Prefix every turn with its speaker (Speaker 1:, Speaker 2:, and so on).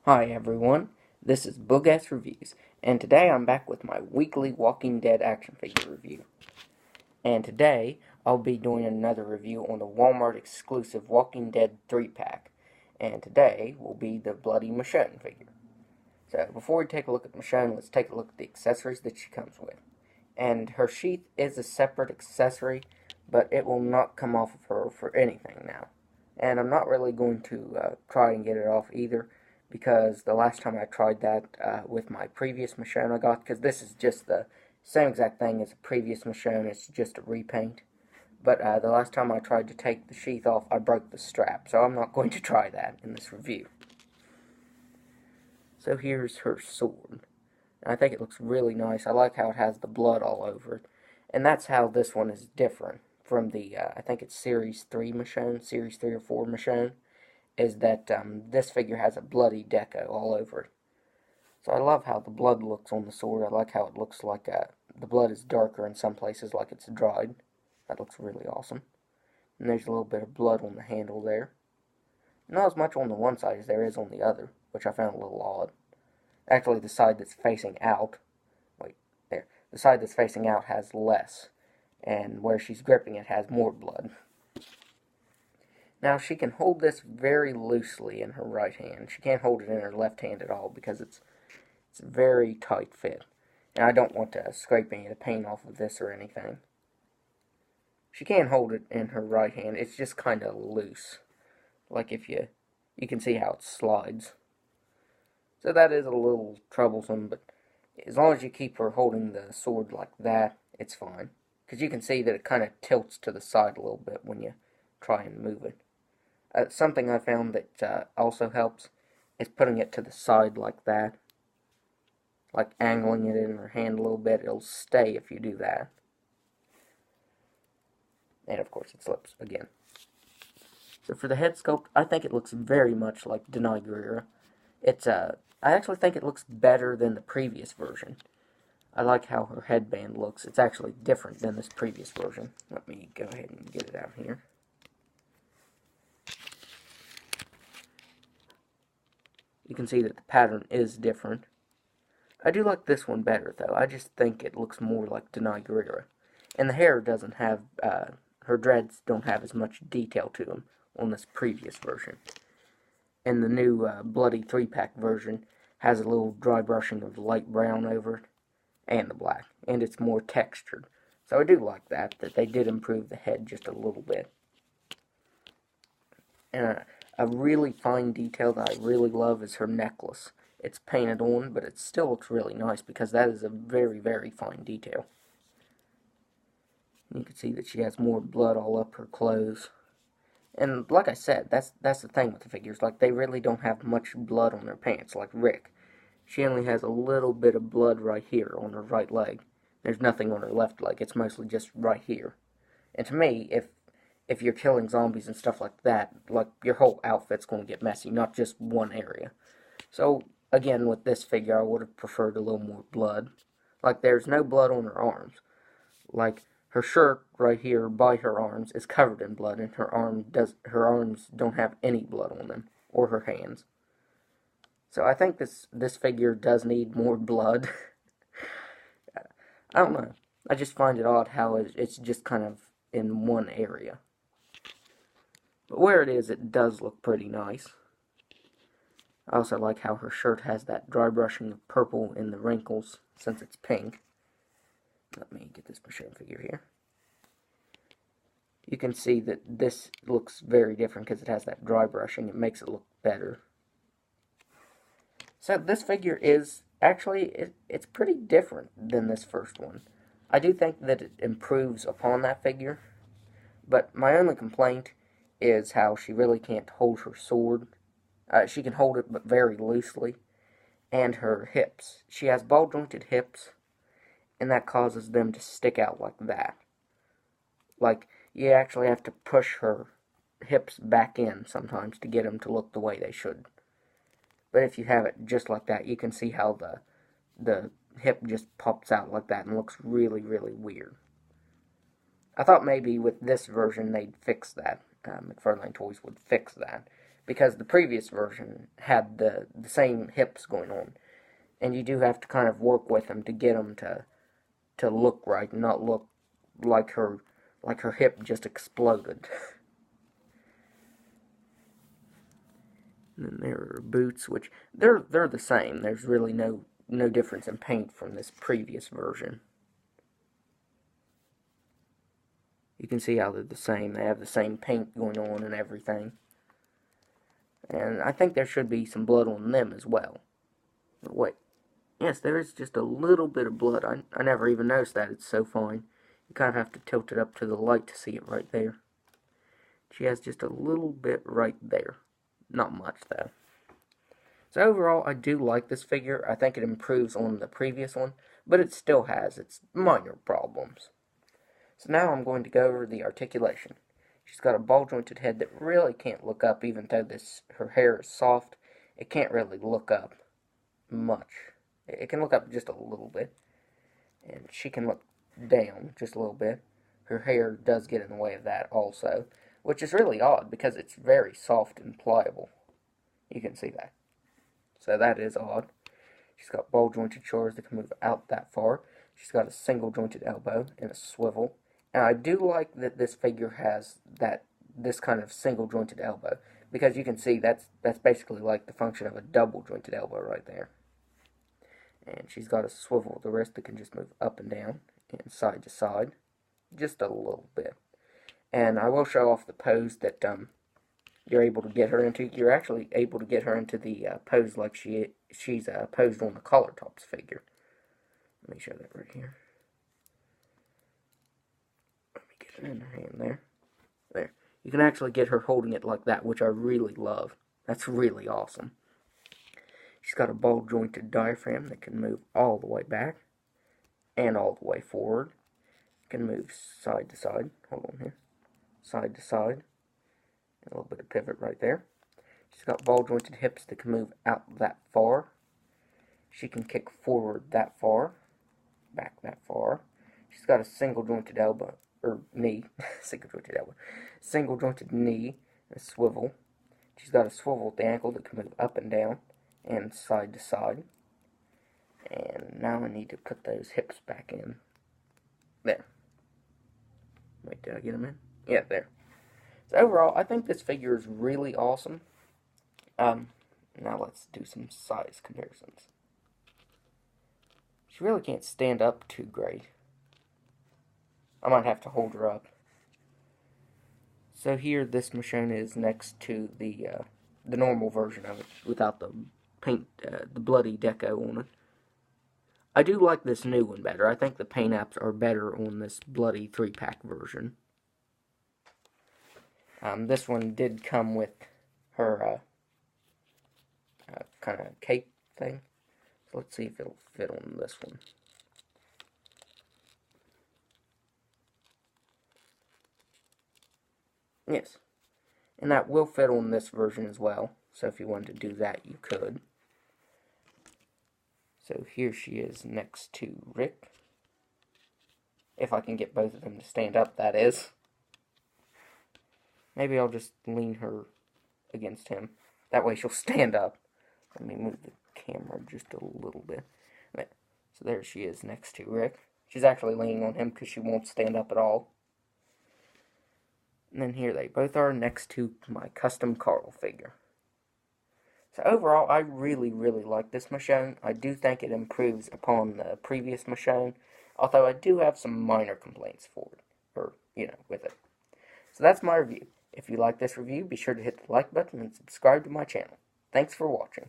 Speaker 1: Hi everyone, this is Boogass Reviews, and today I'm back with my weekly Walking Dead action figure review. And today I'll be doing another review on the Walmart exclusive Walking Dead 3-pack. And today will be the Bloody Michonne figure. So before we take a look at Michonne, let's take a look at the accessories that she comes with. And her sheath is a separate accessory, but it will not come off of her for anything now. And I'm not really going to try and get it off either, because the last time I tried that with my previous Michonne I got, because this is just the same exact thing as a previous Michonne, it's just a repaint. But the last time I tried to take the sheath off, I broke the strap, so I'm not going to try that in this review. So here's her sword. I think it looks really nice. I like how it has the blood all over it. And that's how this one is different from the, I think it's Series 3 Michonne, Series 3 or 4 Michonne, is that this figure has a bloody deco all over it. So I love how the blood looks on the sword. I like how it looks like the blood is darker in some places, like it's dried. That looks really awesome. And there's a little bit of blood on the handle there. Not as much on the one side as there is on the other, which I found a little odd. Actually, the side that's facing out, wait, there, the side that's facing out has less, and where she's gripping it has more blood. Now, she can hold this very loosely in her right hand. She can't hold it in her left hand at all because it's a very tight fit. And I don't want to scrape any of the paint off of this or anything. She can hold it in her right hand. It's just kind of loose. Like if you can see how it slides. So that is a little troublesome, but as long as you keep her holding the sword like that, it's fine. Because you can see that it kind of tilts to the side a little bit when you try and move it. Something I found that also helps is putting it to the side like that. Like angling it in her hand a little bit. It'll stay if you do that. And of course it slips again. So for the head sculpt, I think it looks very much like Denai Guerrera. I actually think it looks better than the previous version. I like how her headband looks. It's actually different than this previous version. Let me go ahead and get it out here. You can see that the pattern is different. I do like this one better, though. I just think it looks more like Denai Guerrera. And the hair doesn't have, her dreads don't have as much detail to them on this previous version. And the new Bloody 3-pack version has a little dry brushing of light brown over it, and the black, and it's more textured. So I do like that they did improve the head just a little bit. And a really fine detail that I really love is her necklace. It's painted on, but it still looks really nice because that is a very, very fine detail. You can see that she has more blood all up her clothes. And like I said, that's the thing with the figures. Like, they really don't have much blood on their pants, like Rick. She only has a little bit of blood right here on her right leg. There's nothing on her left leg. It's mostly just right here. And to me, if you're killing zombies and stuff like that, like, your whole outfit's going to get messy, not just one area. So, again, with this figure, I would have preferred a little more blood. Like, there's no blood on her arms. Like, her shirt right here by her arms is covered in blood, and her arms don't have any blood on them, or her hands. So I think this figure does need more blood. I don't know. I just find it odd how it's just kind of in one area. But where it is, it does look pretty nice. I also like how her shirt has that dry brushing of purple in the wrinkles, since it's pink. Let me get this Michonne figure here. You can see that this looks very different because it has that dry brushing. It makes it look better. So this figure is actually, it's pretty different than this first one. I do think that it improves upon that figure, but my only complaint is how she really can't hold her sword. She can hold it, but very loosely, and her hips. She has ball-jointed hips, and that causes them to stick out like that. Like, you actually have to push her hips back in sometimes to get them to look the way they should. But if you have it just like that, you can see how the hip just pops out like that and looks really, really weird. I thought maybe with this version they'd fix that. McFarlane Toys would fix that. because the previous version had the same hips going on. And you do have to kind of work with them to get them to look right and not look like her hip just exploded. And then there are boots, which they're the same. There's really no difference in paint from this previous version. You can see how they're the same. They have the same paint going on and everything. And I think there should be some blood on them as well. But wait. Yes, there is just a little bit of blood. I never even noticed that. It's so fine. You kind of have to tilt it up to the light to see it right there. She has just a little bit right there. Not much, though. So overall, I do like this figure. I think it improves on the previous one, but it still has its minor problems. So now I'm going to go over the articulation. She's got a ball-jointed head that really can't look up, even though her hair is soft. It can't really look up much. It can look up just a little bit, and she can look down just a little bit. Her hair does get in the way of that also, which is really odd because it's very soft and pliable. You can see that. So that is odd. She's got ball-jointed shoulders that can move out that far. She's got a single-jointed elbow and a swivel. And I do like that this figure has this kind of single-jointed elbow, because you can see that's basically like the function of a double-jointed elbow right there. And she's got a swivel of the wrist that can just move up and down and side to side, just a little bit. And I will show off the pose that you're able to get her into. You're actually able to get her into the pose like she's posed on the Collar Tops figure. Let me show that right here. Let me get it in her hand there. There. You can actually get her holding it like that, which I really love. That's really awesome. She's got a ball-jointed diaphragm that can move all the way back and all the way forward. Can move side to side. Hold on here. Side to side. A little bit of pivot right there. She's got ball-jointed hips that can move out that far. She can kick forward that far. Back that far. She's got a single-jointed elbow. Or knee. Single-jointed elbow. Single-jointed knee. A swivel. She's got a swivel at the ankle that can move up and down. And side to side. And now I need to put those hips back in. There. Wait, did I get them in? Yeah, there. So overall, I think this figure is really awesome. Now let's do some size comparisons. She really can't stand up too great. I might have to hold her up. So here, this Michonne is next to the normal version of it, without the paint, the bloody deco on it. I do like this new one better. I think the paint apps are better on this bloody 3-pack version. This one did come with her kind of cape thing. So let's see if it'll fit on this one. Yes. And that will fit on this version as well. So if you wanted to do that, you could. So here she is next to Rick. If I can get both of them to stand up, that is. Maybe I'll just lean her against him. That way she'll stand up. Let me move the camera just a little bit. There. So there she is next to Rick. She's actually leaning on him because she won't stand up at all. And then here they both are next to my custom Carl figure. So overall, I really, really like this Michonne. I do think it improves upon the previous Michonne, although I do have some minor complaints with it. So that's my review. If you like this review, be sure to hit the like button and subscribe to my channel. Thanks for watching.